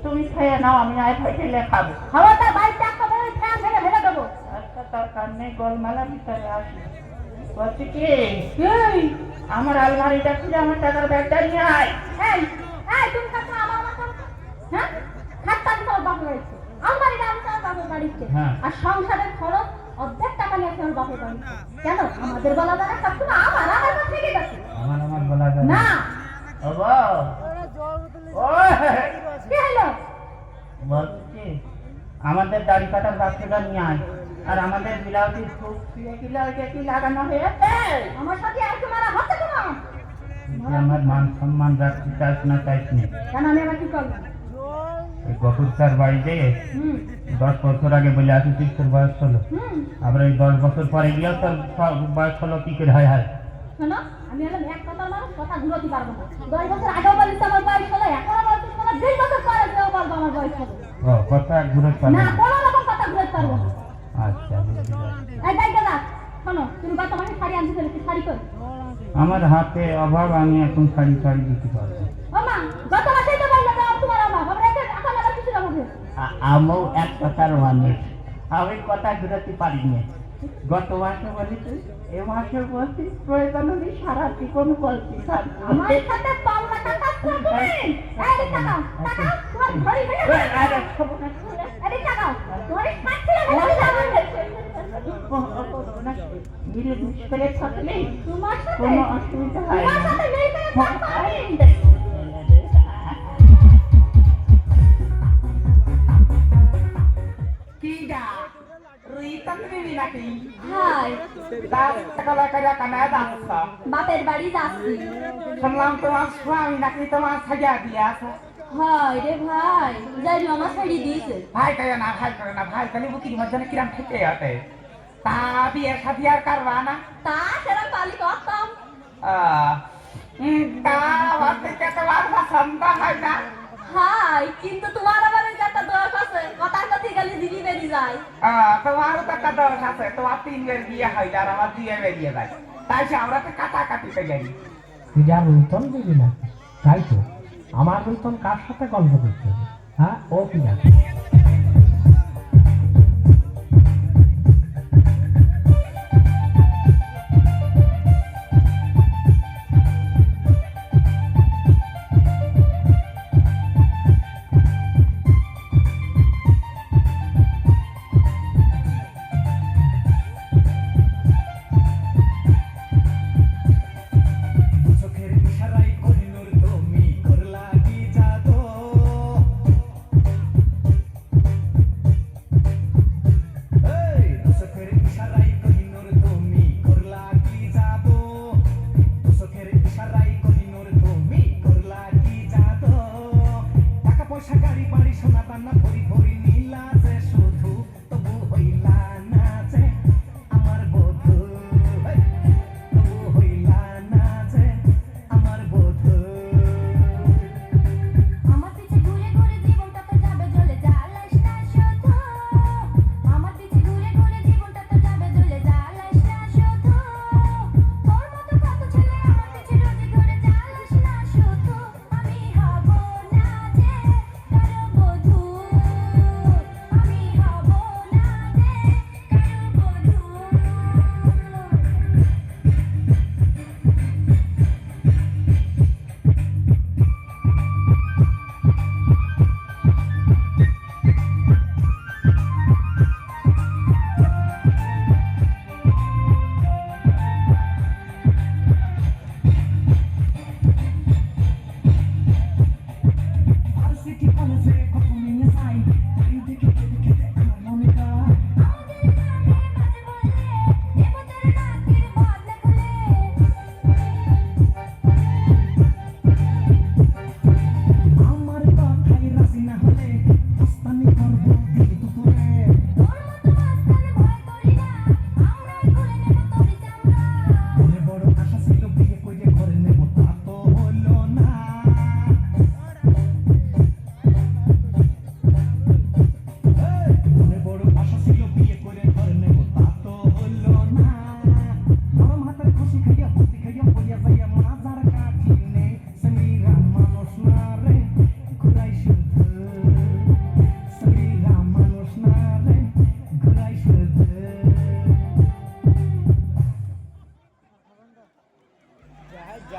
তুমি খেয়ে নাও, আমি আয় ফেলে খাবো। দরকার নেই, গোলমালার ভিতরে আসি। বলছি কি, আমার আলমারিটা খুলে আমার টাকার ব্যাগটা নিয়ে আয়। আর সংসারের খরচ অর্ধেক টাকা নিয়ে আমার বাপের বাড়ি। কেন আমাদের বলা যায় না? সবসময় আমার আমার থেকে গেছে আমার বলা যায় না। ও বউ, কি হলো? বলছি আমাদের দাড়ি কাটার বাচ্চাটা নিয়ে আয়, আর আমাদের ব্লাউজের ফুল ব্লাউজে কি লাগানো হয়েছে? আমার সাথে আর কি মারা হচ্ছে তোমার? আমার মান সম্মান রাখতে চাস না চাইছি না। কেন আমি আবার কি করলাম? ওই গফুর স্যার বাড়িতে 10 বছর আগে বলে আসিস তোর বয়স হলো, আবার এই 10 বছর পরে গিয়েও তোর বয়স হলো কি করে হয়? শোনো, আমি হলাম এক কথার মানুষ, কথা ঘুরোতে পারবো না। 10 বছর আগেও বলিস আমার বয়স হলো, এখনো বলছিস তোমার 2 বছর পরে কেউ বলবো আমার বয়স হলো। ও কথা ঘুরে পারবে না, কোনো রকম কথা ঘুরোতে পারবো না। আচ্ছা বুঝতে পারছি। এই যাই দাদা, শোনো, তুমি গত মাসে শাড়ি আনতে চলেছি, শাড়ি কই? আমার হাতে অভাব, আমি এখন শাড়ি দিতে পারবো। ও মা, গত মাসেই তো বললে যে তোমার অভাব, আমরা এখন আবার কিছু অভাব হয়েছে। আমও এক কথার মানুষ, আমি কথা ঘুরাতে পারিনি। গত মাসে বলিস, এ মাসে বলছিস, প্রয়োজন হলে সারা জীবন বলছিস। আমার সাথে পাল্লা কাটাচ্ছ তুমি? এই টাকা, টাকা, তোমার ঘড়ি ভেঙে গেছে। এই টাকা, তোমার পাচ্ছিলে ভেঙে যাবে। মিলেমিশ করে থাকলে তোমার সাথে কোনো অসুবিধা হয় তোমার না। সাথে মেয়ে করে থাকবো আমি। হাই, বাপের বাড়ি যাচ্ছি। শুনলাম তোমার স্বামী নাকি তোমার সাজা দিয়ে আছে। হাই রে ভাই, যাই আমার শাড়ি দিয়েছে। ভাই করে না, ভাই করে না, ভাই খালি বুকির মধ্যে কিরাম খেতে হতে। তা বিয়ের সাথে আর কারবা না? তা সেরকম পালি করতাম। তা আমার থেকে তোমার পছন্দ হয় না? হাই, কিন্তু তোমার আবার ওই যে একটা দোষ আছে, কথার কথা গেলে দিদি বেরিয়ে যায়। তোমারও তো একটা দোষ আছে, তোমার 3 বের বিয়ে হয় আর আমার 2 বেরিয়ে যায়। তাই সে আমরা তো কাটাকাটিতে যাই। তুই যা বেতন দিবি না, তাই তো আমার বেতন কার সাথে গল্প করতে হবে? হ্যাঁ, ও কি জানে? Kaya